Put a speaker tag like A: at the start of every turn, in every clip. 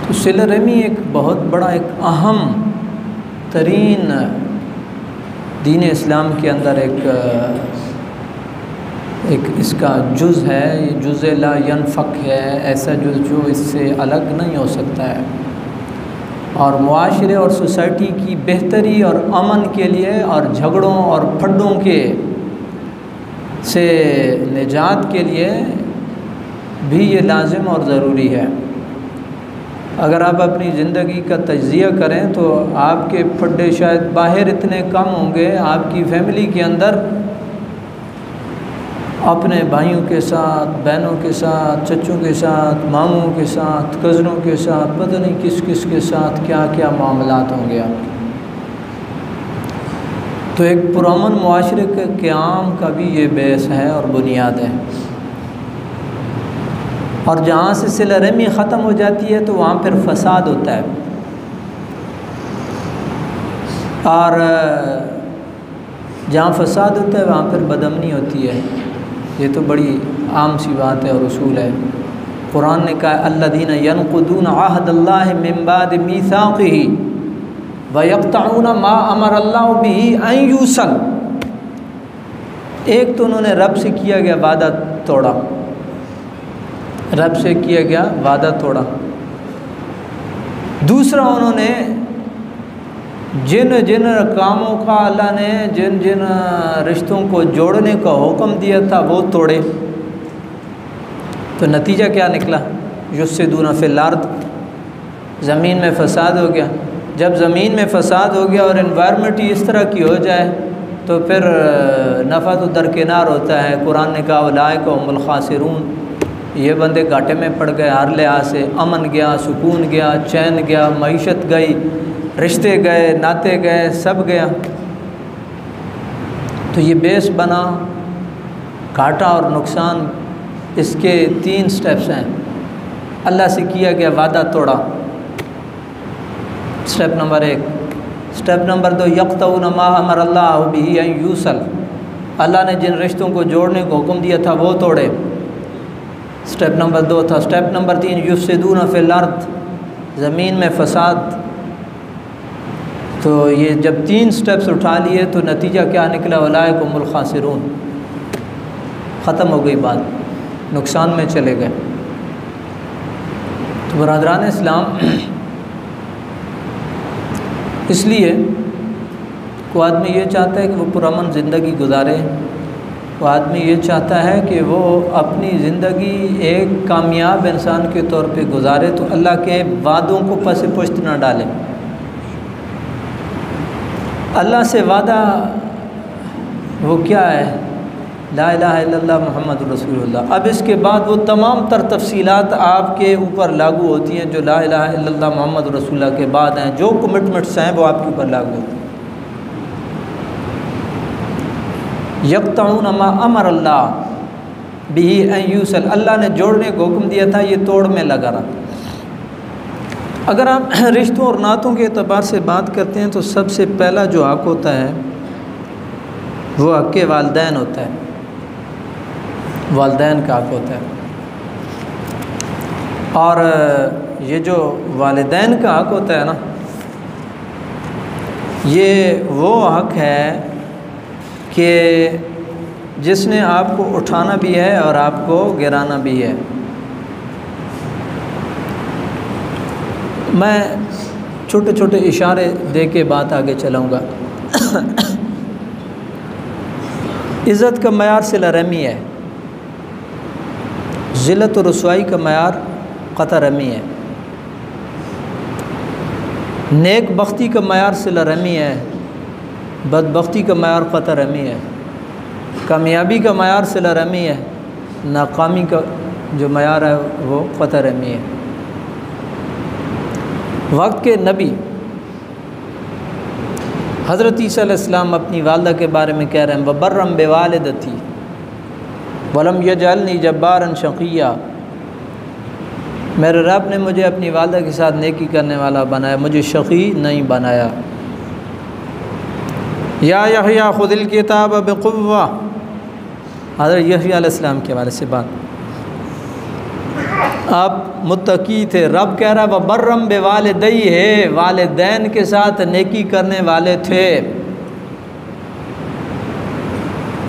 A: तो सिल रहमी एक बहुत बड़ा एक अहम तरीन दीन इस्लाम के अंदर एक इसका जुज़ है। ये जुज़ ला यनफ़क है, ऐसा जुज़ जो इससे अलग नहीं हो सकता है। और मुआशरे और सोसाइटी की बेहतरी और अमन के लिए और झगड़ों और फड्डों के से निजात के लिए भी ये लाजिम और ज़रूरी है। अगर आप अपनी ज़िंदगी का तज्ज़िया करें तो आपके फड्डे शायद बाहर इतने कम होंगे, आपकी फैमिली के अंदर अपने भाइयों के साथ, बहनों के साथ, चच्चों के साथ, मामों के साथ, कज़नों के साथ, पता नहीं किस किस के साथ क्या क्या मामलात होंगे आपके। तो एक पुरअमन मुआशरे के क़याम का भी ये बेस है और बुनियाद है। और जहाँ से सिला रहमी ख़त्म हो जाती है तो वहाँ फिर फ़साद होता है। और जहाँ फ़साद होता है वहाँ फिर बदअमनी होती है। ये तो बड़ी आम सी बात है और उसूल है। कुरान ने कहा अल्लज़ीना यनक़ुदूना अहदल्लाहि मिन बादि मीसाक़िही व यक़तऊना मा अमरल्लाहु बिही अन यूसल। एक तो उन्होंने रब से किया गया वादा तोड़ा, रब से किया गया वादा तोड़ा। दूसरा, उन्होंने जिन जिन कामों का अल्लाह ने जिन जिन रिश्तों को जोड़ने का हुक्म दिया था वो तोड़े। तो नतीजा क्या निकला? युफ़सिदूना फ़िल अर्द, ज़मीन में फ़साद हो गया। जब ज़मीन में फ़साद हो गया और एनवायरनमेंट ही इस तरह की हो जाए तो फिर नफ़ा तो दरकिनार होता है। कुरान ने कहा उलाइका हुमुल ख़ासिरून, ये बंदे घाटे में पड़ गए। हर लिहाज से अमन गया, सुकून गया, चैन गया, मईशत गई, रिश्ते गए, नाते गए, सब गया। तो ये बेस बना घाटा और नुकसान। इसके 3 स्टेप्स हैं। अल्लाह से किया गया वादा तोड़ा, स्टेप नंबर 1। स्टेप नंबर 2, यक़तऊना मा अमरल्लाहु बिही अन यूसल, अल्लाह ने जिन रिश्तों को जोड़ने को हुक्म दिया था वो तोड़े। स्टेप नंबर 2 था। स्टेप नंबर 3, युफ़सिदूना फ़िल अर्द, ज़मीन में फ़साद। तो ये जब 3 स्टेप्स उठा लिए तो नतीजा क्या निकला? उलाइका हुमुल ख़ासिरून। ख़त्म हो गई बात, नुकसान में चले गए। तो बरादरान इस्लाम, इसलिए कोई आदमी ये चाहता है कि वो पुरअमन ज़िंदगी गुजारे। वो आदमी ये चाहता है कि वो अपनी ज़िंदगी एक कामयाब इंसान के तौर पे गुजारे, तो अल्लाह के वादों को पस पुश्त न डाले। अल्लाह से वादा वो क्या है? ला इलाहा इल्लल्लाह मुहम्मदुर रसूलुल्लाह। अब इसके बाद वो तमाम तर तफसीलात आपके ऊपर लागू होती हैं जो ला इलाहा इल्लल्लाह मुहम्मदुर रसूलुल्लाह के बाद हैं। जो कमिटमेंट्स हैं वो आपके ऊपर लागू होती हैं। यक़तऊना मा अमरल्लाहु बिही अन यूसल, अल्लाह ने जोड़ने को हुक्म दिया था, ये तोड़ में लगा रहा। अगर आप रिश्तों और नातों के एतबार से बात करते हैं तो सबसे पहला जो हक़ होता है वो हक़ वालिदैन होता है। वालिदैन का हक़ होता है। और ये जो वालिदैन का हक़ होता है ना, ये वो हक़ है कि जिसने आपको उठाना भी है और आपको गिराना भी है। मैं छोटे छोटे इशारे दे के बात आगे चलाऊँगा। इज़्ज़त का मयार सिला रहमी है, ज़िल्लत और रुसवाई का मयार क़ता रहमी है, नेक बख्ती का मयार सिला रहमी है, बदबख्ती का मयार क़ता रहमी है, कामयाबी का मयार सिला रहमी है, नाकामी का जो मयार है वो क़ता रहमी है। वक्त के नबी हज़रत ईसा अलैहिस्सलाम अपनी वालदा के बारे में कह रहे हैं, वबर्रम बिवालिदती वलम यजअलनी जब्बारन शक़िया, मेरे रब ने मुझे अपनी वालदा के साथ नेकी करने वाला बनाया, मुझे शक़ी नहीं बनाया। या यहया खुदिल किताब बिक़ुव्वा, हज़रत यहया अलैहिस्सलाम के हवाले से बात। आप मुत्तकी थे। रब कह रहा है बर्रम बे वालिदैहि है, वालिदैन के साथ नेकी करने वाले थे।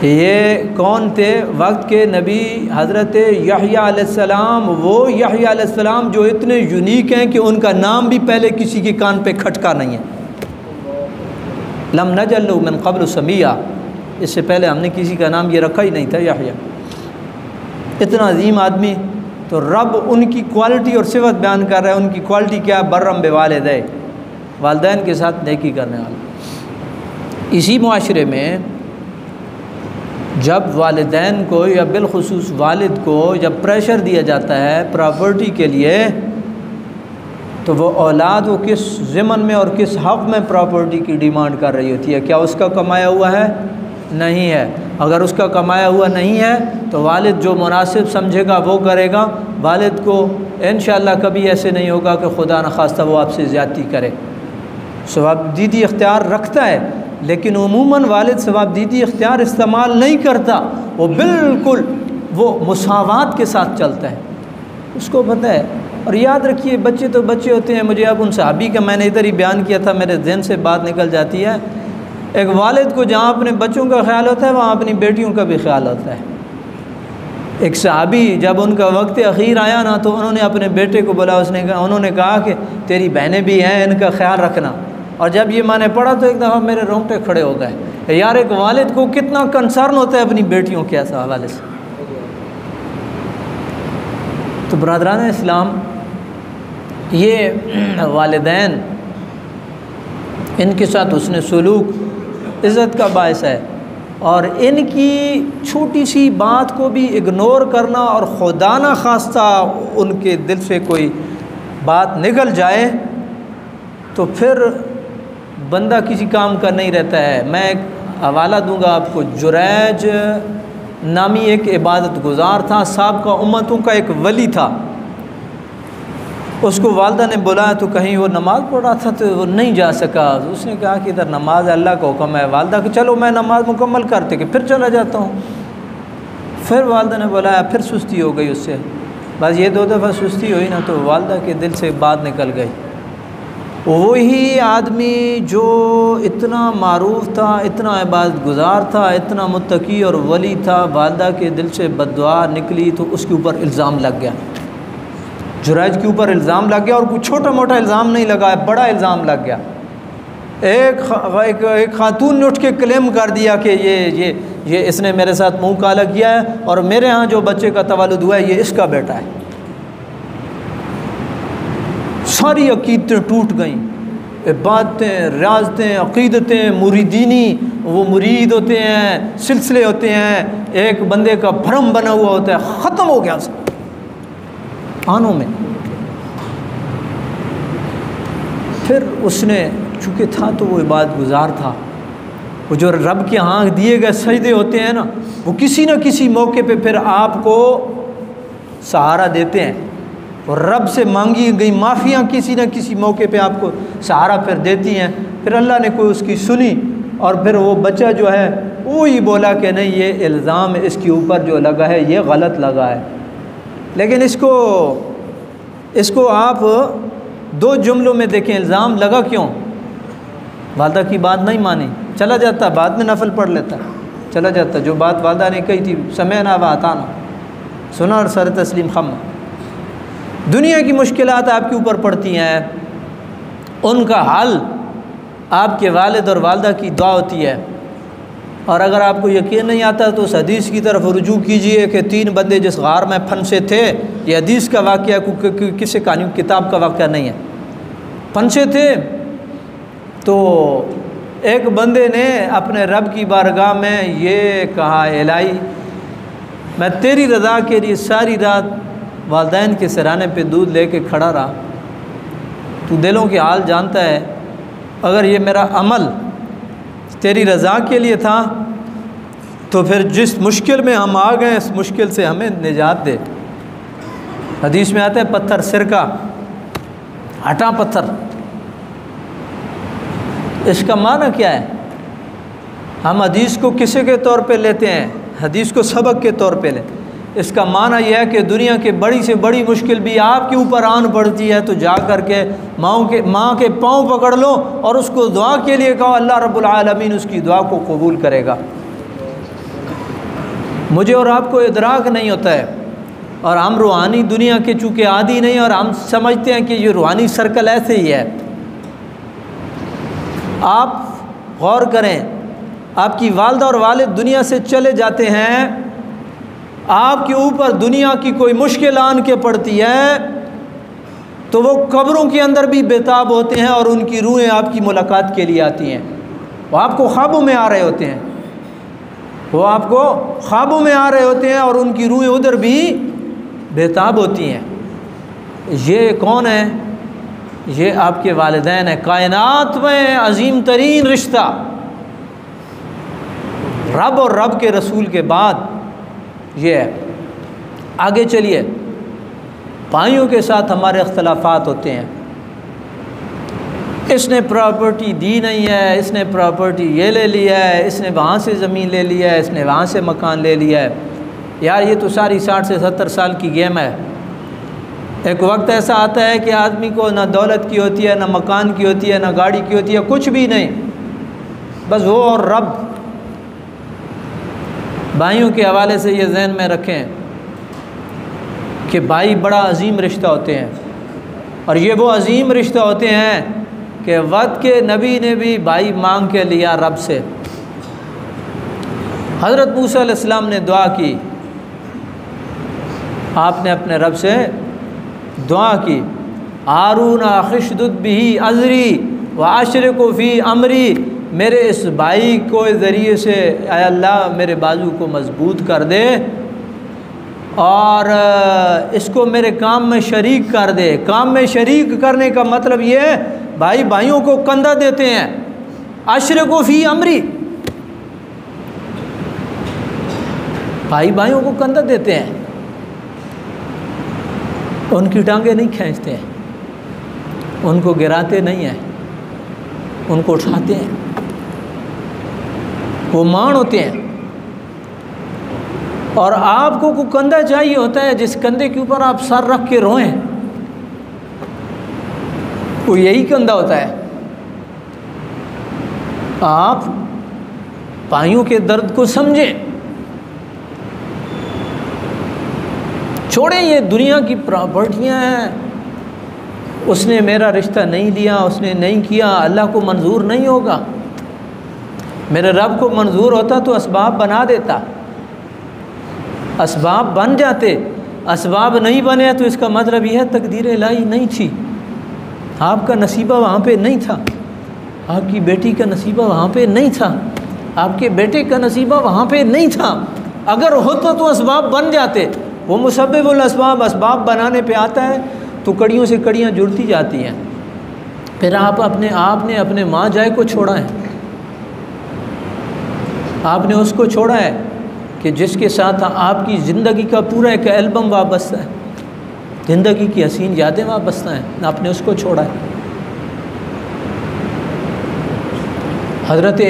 A: ये कौन थे? वक्त के नबी हज़रत यहया अलैहिस्सलाम। वो यहया अलैहिस्सलाम जो इतने यूनिक हैं कि उनका नाम भी पहले किसी के कान पे खटका नहीं है। लम नजअल लहू मिन क़ब्ल समिया, इससे पहले हमने किसी का नाम ये रखा ही नहीं था यहया। इतना अजीम आदमी। तो रब उनकी क्वालिटी और सिफत बयान कर रहा है। उनकी क्वालिटी क्या है? बर्रम बे वालिदैहि, वालिदैन के साथ नेकी करने वाला। इसी मुआशरे में जब वालिदैन को या बिलखुसूस वालिद को जब प्रेशर दिया जाता है प्रॉपर्टी के लिए, तो वो औलाद वो किस ज़िमन में और किस हक़ में प्रॉपर्टी की डिमांड कर रही होती है? क्या उसका कमाया हुआ है? नहीं है। अगर उसका कमाया हुआ नहीं है तो वालिद जो मुनासिब समझेगा वो करेगा। वालिद को इंशाअल्लाह कभी ऐसे नहीं होगा कि खुदा न खास्ता वो आपसे ज़्यादती करे। सवाबदीदी इख्तियार रखता है, लेकिन उमूमन वालिद सवाबदीदी इख्तियार इस्तेमाल नहीं करता। वो बिल्कुल वो मुसावात के साथ चलता है, उसको पता है। और याद रखिए, बच्चे तो बच्चे होते हैं। मुझे अब उन सहाबी का मैंने इधर ही बयान किया था, मेरे ज़हन से बात निकल जाती है। एक वालिद को जहाँ अपने बच्चों का ख्याल होता है वहाँ अपनी बेटियों का भी ख्याल होता है। एक सहाबी जब उनका वक्त अखीर आया ना, तो उन्होंने अपने बेटे को बोला, उन्होंने कहा कि तेरी बहनें भी हैं, इनका ख्याल रखना। और जब ये मैंने पढ़ा तो एक दफ़ा मेरे रोंगटे खड़े हो गए। यार, एक वालिद को कितना कंसर्न होता है अपनी बेटियों के ऐसा हवाले से। तो बरादरान इस्लाम, ये वालिदैन, इनके साथ उसने सलूक इज़्ज़त का बायस है। और इनकी छोटी सी बात को भी इग्नोर करना और खुदा न खास्ता उनके दिल से कोई बात निकल जाए तो फिर बंदा किसी काम का नहीं रहता है। मैं एक हवाला दूंगा आपको। जुरैज नामी एक इबादत गुजार था, साबिक़ा उम्मतों का एक वली था। उसको वालदा ने बुलाया तो कहीं वो नमाज़ पढ़ रहा था तो वो नहीं जा सका। उसने कहा कि इधर नमाज अल्लाह का हुक्म है। वालदा कि चलो मैं नमाज मुकम्मल करते कि फिर चला जाता हूँ। फिर वालदा ने बुलाया, फिर सुस्ती हो गई उससे। बस ये 2 दफ़ा सुस्ती हुई ना, तो वालदा के दिल से बात निकल गई। वही आदमी जो इतना मारूफ था, इतना इबादत गुजार था, इतना मुत्तकी और वली था, वालदा के दिल से बद्दुआ निकली तो उसके ऊपर इल्ज़ाम लग गया। जुरैज के ऊपर इल्ज़ाम लग गया, और कोई छोटा मोटा इल्ज़ाम नहीं लगा, बड़ा इल्ज़ाम लग गया। एक खातून ने उठ के क्लेम कर दिया कि ये इसने मेरे साथ मुँह काला किया है, और मेरे यहाँ जो बच्चे का तवल्लुद हुआ है ये इसका बेटा है। सारी अकीदतें टूट गईं, इबादतें, रियाज़तें, अकीदतें, मुरीदीनी, वो मुरीद होते हैं, सिलसिले होते हैं, एक बंदे का भरम बना हुआ होता है, ख़त्म हो गया सब आनों में। फिर उसने चूँकि था तो वो इबादत गुजार था। वो जो रब के यहाँ दिए गए सजदे होते हैं ना, वो किसी न किसी मौके पे फिर आपको सहारा देते हैं। और रब से मांगी गई माफ़ियाँ किसी न किसी मौके पे आपको सहारा फिर देती हैं। फिर अल्लाह ने कोई उसकी सुनी, और फिर वो बच्चा जो है वो ही बोला कि नहीं, ये इल्ज़ाम इसके ऊपर जो लगा है ये गलत लगा है। लेकिन इसको आप 2 जुमलों में देखें, इल्ज़ाम लगा क्यों? वालदा की बात नहीं मानी, चला जाता, बाद में नफल पढ़ लेता, चला जाता। जो बात वालदा ने कही थी, समय ना वाताना, सुना और सर तस्लीम खम। दुनिया की मुश्किलात आपके ऊपर पड़ती हैं, उनका हल आपके वालिद और वालदा की दुआ होती है। और अगर आपको यकीन नहीं आता तो उस हदीस की तरफ रुजू कीजिए कि 3 बंदे जिस गार में फंसे थे। ये हदीस का वाक़या किसी कहानी किताब का वाक़या नहीं है। फंसे थे तो एक बंदे ने अपने रब की बारगाह में ये कहा, इलाही मैं तेरी रज़ा के लिए सारी रात वालिदैन के सराहने पे दूध लेके खड़ा रहा। तू दिलों के हाल जानता है, अगर ये मेरा अमल तेरी रज़ा के लिए था तो फिर जिस मुश्किल में हम आ गए इस मुश्किल से हमें निजात दे। हदीस में आता है पत्थर सिरका, हटा पत्थर। इसका माना क्या है? हम हदीस को किसी के तौर पे लेते हैं, हदीस को सबक के तौर पे लें, इसका माना यह है कि दुनिया के बड़ी से बड़ी मुश्किल भी आपके ऊपर आन पड़ती है तो जा कर के माँ के पाँव पकड़ लो और उसको दुआ के लिए कहो, अल्लाह रब्बुल आलमीन उसकी दुआ को कबूल करेगा। मुझे और आपको इदराक नहीं होता है, और हम रूहानी दुनिया के चूँकि आदी नहीं, और हम समझते हैं कि ये रूहानी सर्कल ऐसे ही है। आप गौर करें, आपकी वालदा और वालिद दुनिया से चले जाते हैं, आपके ऊपर दुनिया की कोई मुश्किल आन के पड़ती है तो वो कब्रों के अंदर भी बेताब होते हैं और उनकी रूहें आपकी मुलाकात के लिए आती हैं। वो आपको ख्वाबों में आ रहे होते हैं, वो आपको ख्वाबों में आ रहे होते हैं और उनकी रूहें उधर भी बेताब होती हैं। ये कौन है? ये आपके वालिदैन हैं। कायनात में अजीम तरीन रिश्ता रब और रब के रसूल के बाद ये है। आगे चलिए, भाइयों के साथ हमारे इख्तलाफात होते हैं। इसने प्रॉपर्टी दी नहीं है, इसने प्रॉपर्टी ये ले लिया है, इसने वहाँ से ज़मीन ले लिया है, इसने वहाँ से मकान ले लिया है। यार ये तो सारी 60 से 70 साल की गेम है। एक वक्त ऐसा आता है कि आदमी को ना दौलत की होती है, ना मकान की होती है, ना गाड़ी की होती है, कुछ भी नहीं, बस वो और रब। भाइयों के हवाले से ये ज़हन में रखें कि भाई बड़ा अजीम रिश्ता होते हैं, और ये वो अजीम रिश्ता होते हैं कि वक्त के नबी ने भी भाई मांग के लिया रब से। हज़रत मूसा अलैहिस्सलाम ने दुआ की, आपने अपने रब से दुआ की, हारून अखिशदुद बिही अज़री व अशरिकु फ़ी अमरी, मेरे इस भाई को ज़रिए से आय अल्लाह मेरे बाजू को मजबूत कर दे और इसको मेरे काम में शरीक कर दे। काम में शरीक करने का मतलब ये है, भाई भाइयों को कंधा देते हैं। अशरिकु फ़ी अमरी, भाई भाइयों को कंधा देते हैं, उनकी टांगें नहीं खींचते हैं, उनको गिराते नहीं हैं, उनको उठाते हैं। वो मान होते हैं। और आपको को कंधा चाहिए होता है जिस कंधे के ऊपर आप सर रख के रोएं, वो यही कंधा होता है। आप भाइयों के दर्द को समझें, छोड़ें ये दुनिया की प्रॉपर्टियां हैं, उसने मेरा रिश्ता नहीं लिया, उसने नहीं किया, अल्लाह को मंजूर नहीं होगा। मेरे रब को मंजूर होता तो असबाब बना देता, असबाब बन जाते। असबाब नहीं बने तो इसका मतलब यह तकदीर इलाही नहीं थी, आपका नसीबा वहाँ पे नहीं था, आपकी बेटी का नसीबा वहाँ पे नहीं था, आपके बेटे का नसीबा वहाँ पे नहीं था। अगर होता तो असबाब बन जाते। वो मुसब्बिबुल असबाब, असबाब बनाने पे आता है तो कड़ियों से कड़ियाँ जुड़ती जाती हैं। फिर आपने अपने माँ जाए को छोड़ा है, आपने उसको छोड़ा है कि जिसके साथ आपकी ज़िंदगी का पूरा एक एल्बम वाबस्ता है, ज़िंदगी की हसीन यादें वाबस्ता हैं, आपने उसको छोड़ा है। हज़रत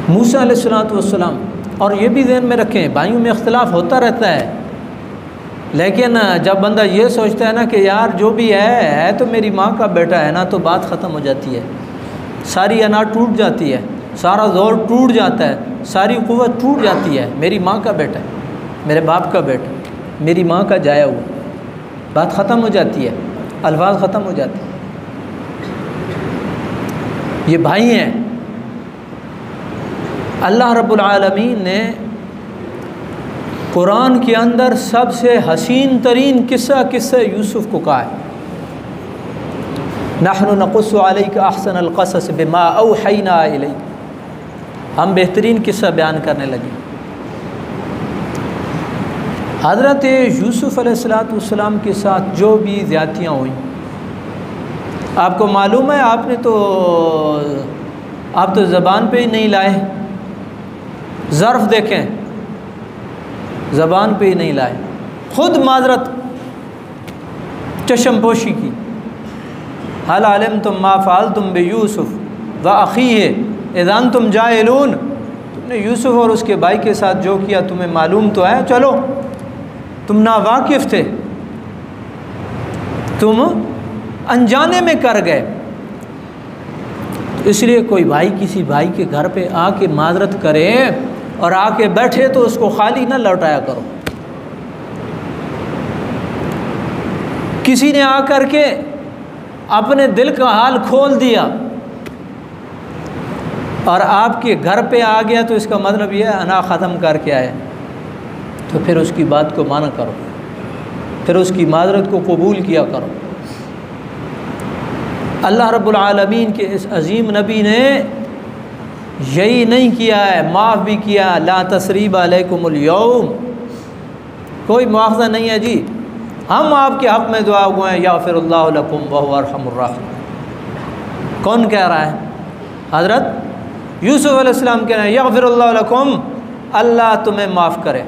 A: मूसा अलैहिस्सलातु वस्सलाम, और ये भी ज़हन में रखें, भाइयों में इख्तिलाफ होता रहता है, लेकिन जब बंदा ये सोचता है ना कि यार जो भी है तो मेरी माँ का बेटा है ना, तो बात ख़त्म हो जाती है, सारी अना टूट जाती है, सारा जोर टूट जाता है, सारी क़ुव्वत टूट जाती है। मेरी माँ का बेटा है, मेरे बाप का बेटा, मेरी माँ का जाया हुआ, बात ख़त्म हो जाती है, अल्फाज ख़त्म हो जाते हैं। ये भाई हैं। अल्लाह रब्बुल आलमीन ने कुरान के अंदर सबसे हसीन तरीन किस्सा यूसुफ़ को कहा है, नहनु नक़ुस्सु अलैका अहसनल क़सस बिमा औहैना इलैक, हम बेहतरीन किस्सा बयान करने लगे। हज़रत यूसुफ़ अलैहिस्सलाम के साथ जो भी ज़्यादतियाँ हुई, आपको मालूम है, आप तो ज़बान पे ही नहीं लाए, ज़र्फ़ देखें, ज़बान पे ही नहीं लाए, ख़ुद माजरत चशमपोशी की। हल अलिमतुम मा फ़अलतुम बियूसुफ़ व अख़ीहि इज़ अंतुम जाहिलून, तुमने यूसुफ और उसके भाई के साथ जो किया तुम्हें मालूम तो है, चलो तुम नावाकिफ़ थे, तुम अनजाने में कर गए, इसलिए कोई भाई किसी भाई के घर पे आके माजरत करे और आके बैठे तो उसको खाली ना लौटाया करो। किसी ने आकर के अपने दिल का हाल खोल दिया और आपके घर पे आ गया तो इसका मतलब यह है अना ख़त्म करके आए, तो फिर उसकी बात को माना करो, फिर उसकी माजरत को कबूल किया करो। अल्लाह रब्बुल आलमीन के इस अजीम नबी ने यही नहीं किया है, माफ़ भी किया, ला तसरीब अलैकुमुल यौम, कोई मुआवजा नहीं है जी, हम आपके हक़ में दुआ हुए हैं, याग़फिरुल्लाहु लकुम व हुवा अर्हमुर राहिमीन। कौन कह रहा है? हज़रत यूसुफ़ अलैहिस्सलाम कह रहे हैं याग़फिरुल्लाहु लकुम, अल्लाह तुम्हें माफ़ करे,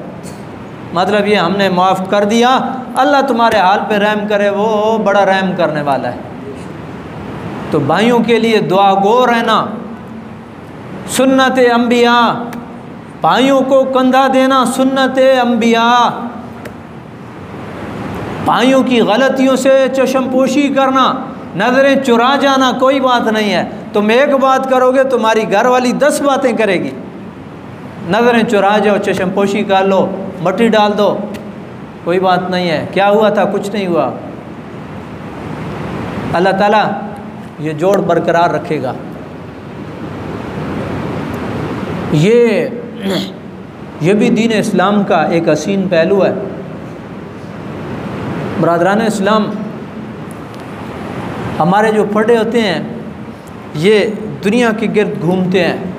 A: मतलब ये हमने माफ़ कर दिया, अल्लाह तुम्हारे हाल पे रहम करे, वो बड़ा रहम करने वाला है। तो भाइयों के लिए दुआ गो रहना, सुन्नत अंबिया, भाइयों को कंधा देना सुन्नत अंबिया, भाइयों की गलतियों से चश्मपोशी करना, नज़रें चुरा जाना कोई बात नहीं है। तुम एक बात करोगे तुम्हारी घर वाली 10 बातें करेगी। नज़रें चुरा जाओ, चश्मपोशी कर लो, मट्टी डाल दो, कोई बात नहीं है। क्या हुआ था? कुछ नहीं हुआ। अल्लाह ताला ये जोड़ बरकरार रखेगा। ये भी दीन इस्लाम का एक हसीन पहलू है। बरादरान इस्लाम, हमारे जो पढ़े होते हैं ये दुनिया के गिर्द घूमते हैं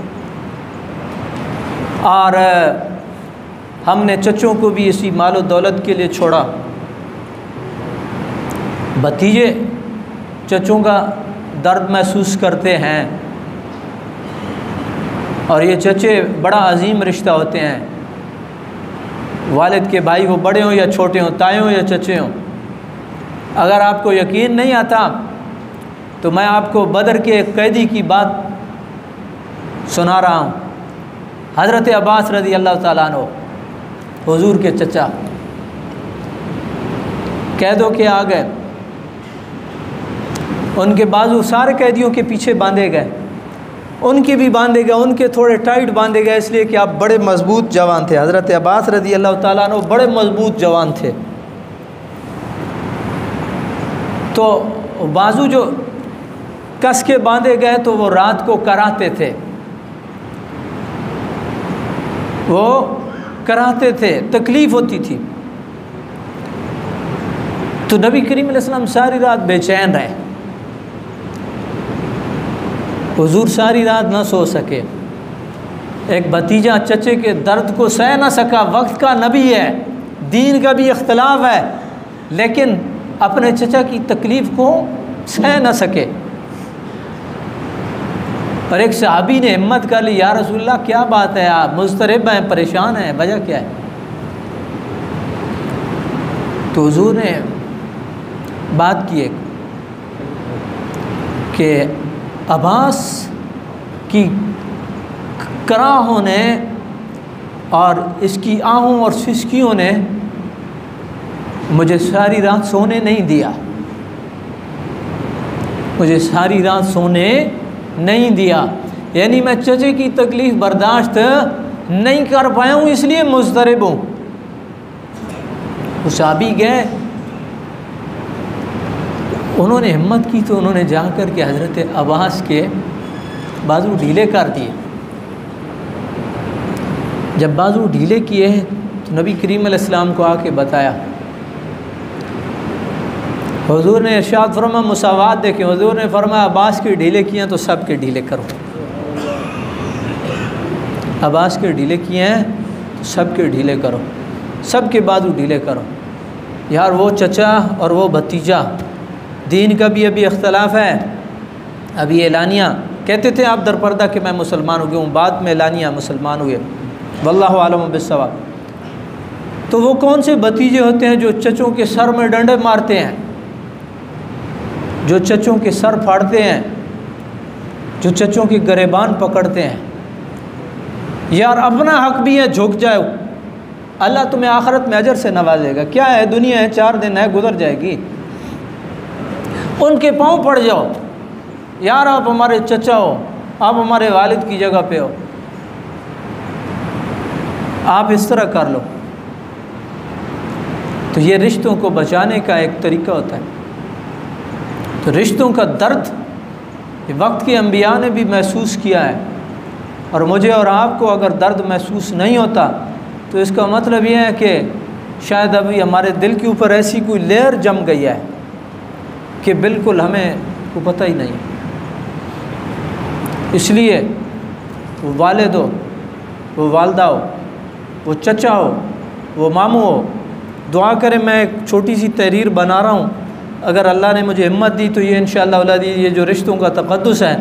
A: और हमने चचों को भी इसी मालो दौलत के लिए छोड़ा। भतीजे चचों का दर्द महसूस करते हैं और ये चचे बड़ा अजीम रिश्ता होते हैं। वालिद के भाई वो बड़े हों या छोटे हों, ताए हों या चचे हों। अगर आपको यकीन नहीं आता तो मैं आपको बदर के एक कैदी की बात सुना रहा हूँ। हज़रत अब्बास रज़ी अल्लाह ताला अन्हु, हुजूर के चचा, कैदों के आ गए, उनके बाजू सारे कैदियों के पीछे बांधे गए, उनके भी बांधे गए, उनके थोड़े टाइट बांधे गए, इसलिए कि आप बड़े मजबूत जवान थे। हज़रत अब्बास रज़ी अल्लाह ताला अन्हु बड़े मजबूत जवान थे। तो बाजू जो कस के बांधे गए तो वो रात को कराते थे, वो कराते थे, तकलीफ़ होती थी। तो नबी करीम अलैहि सलाम सारी रात बेचैन रहे, हुजूर सारी रात ना सो सके। एक भतीजा चचे के दर्द को सह ना सका, वक्त का नबी है, दीन का भी इख्तलाफ है, लेकिन अपने चचा की तकलीफ़ को सह ना सके। और एक सहाबी ने हिम्मत कर ली, या रसूलल्लाह क्या बात है, आप मुस्तरब हैं, परेशान हैं, वजह क्या है? तो हुजूर ने बात की कि अब्बास की कराहों ने और इसकी आहों और सिसकियों ने मुझे सारी रात सोने नहीं दिया, मुझे सारी रात सोने नहीं दिया, यानी मैं चचे की तकलीफ़ बर्दाश्त नहीं कर पाया हूँ, इसलिए मुस्तरब हूँ। उस सहाबी गए, उन्होंने हिम्मत की तो उन्होंने जाकर के हज़रत अब्बास के बाजू ढीले कर दिए। जब बाजू ढीले किए तो नबी करीम अलैहिस्सलाम को आके बताया। हुजूर ने इरशाद फरमा, मुसावात देखें, हुजूर ने फरमाया अब्बास के ढीले किए तो सब के ढीले करो, अब्बास के ढीले किए हैं तो सब के ढीले करो, सब के बाजू ढीले करो। यार वो चचा और वो भतीजा, दीन का भी अभी इख्तलाफ है। अभी एलानिया कहते थे आप दरपर्दा कि मैं मुसलमान हो गया हूँ, बाद में एलानिया मुसलमान हुए, वल्लाहु आलम बिस्सवाब। तो वो कौन से भतीजे होते हैं जो चचों के सर में डंडे मारते हैं, जो चचों के सर फाड़ते हैं, जो चचों के गरेबान पकड़ते हैं? यार अपना हक भी है, झुक जाओ, अल्लाह तुम्हें आखिरत में अजर से नवाजेगा। क्या है, दुनिया है, 4 दिन है, गुजर जाएगी। उनके पाँव पड़ जाओ, यार आप हमारे चचा हो, आप हमारे वालिद की जगह पे हो, आप इस तरह कर लो। तो ये रिश्तों को बचाने का एक तरीका होता है। तो रिश्तों का दर्द वक्त के अंबिया ने भी महसूस किया है, और मुझे और आपको अगर दर्द महसूस नहीं होता तो इसका मतलब ये है कि शायद अभी हमारे दिल के ऊपर ऐसी कोई लेयर जम गई है कि बिल्कुल हमें को पता ही नहीं। इसलिए वो वालिद हो, वो वालदा हो, वो चचा हो, वो मामू हो, दुआ करें। मैं एक छोटी सी तहरीर बना रहा हूँ, अगर अल्लाह ने मुझे हिम्मत दी तो ये इंशाअल्लाह ये जो रिश्तों का तक़द्दुस है,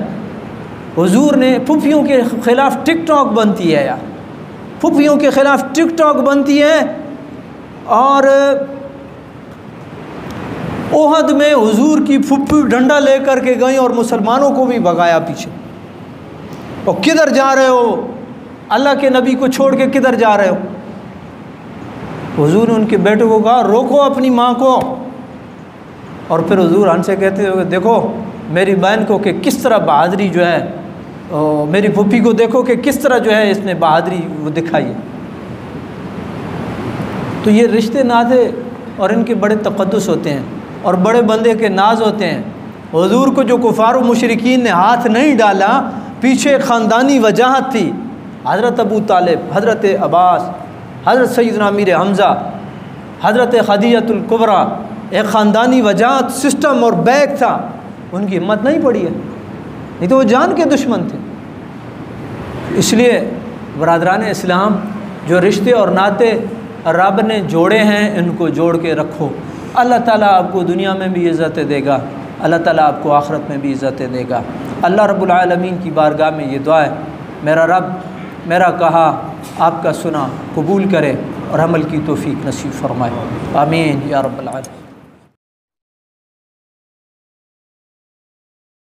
A: हुजूर ने फुफियों के ख़िलाफ़ टिकटॉक बनती है यार, फुफियों के ख़िलाफ़ टिकटॉक बनती है। और ओहद में हुजूर की फुफी डंडा लेकर के गई और मुसलमानों को भी भगाया पीछे। और किधर जा रहे हो, अल्लाह के नबी को छोड़ के किधर जा रहे हो? हुजूर ने उनके बेटे को कहा रोको अपनी माँ को। और फिर हुजूर हमसे कहते हो देखो मेरी बहन को कि किस तरह बहादुरी जो है, मेरी फूफी को देखो कि किस तरह जो है इसने बहादुरी वो दिखाई है। तो ये रिश्ते नाते और इनके बड़े तक़द्दुस होते हैं और बड़े बंदे के नाज होते हैं। हुजूर को जो कुफार व मुशरिकीन ने हाथ नहीं डाला, पीछे ख़ानदानी वजाहत थी। हज़रत अबू तालिब, हज़रत अब्बास, हज़रत सैयदना अमीर हमज़ा, हज़रत खदीजतुल कुबरा, एक ख़ानदानी वजाहत सिस्टम और बैग था। उनकी हिम्मत नहीं पड़ी है, नहीं तो वो जान के दुश्मन थे। इसलिए बरादरान इस्लाम, जो रिश्ते और नाते रब ने जोड़े हैं इनको जोड़ के रखो। अल्लाह ताला आपको दुनिया में भी इज़्ज़त देगा, अल्लाह ताला आपको आखिरत में भी इज़्ज़त देगा। अल्लाह रब्बुल आलमीन की बारगाह में ये दुआ है, मेरा रब मेरा कहा आपका सुना कबूल करे और अमल की तौफीक नसीब फरमाए। आमीन या रब्बल आलमीन।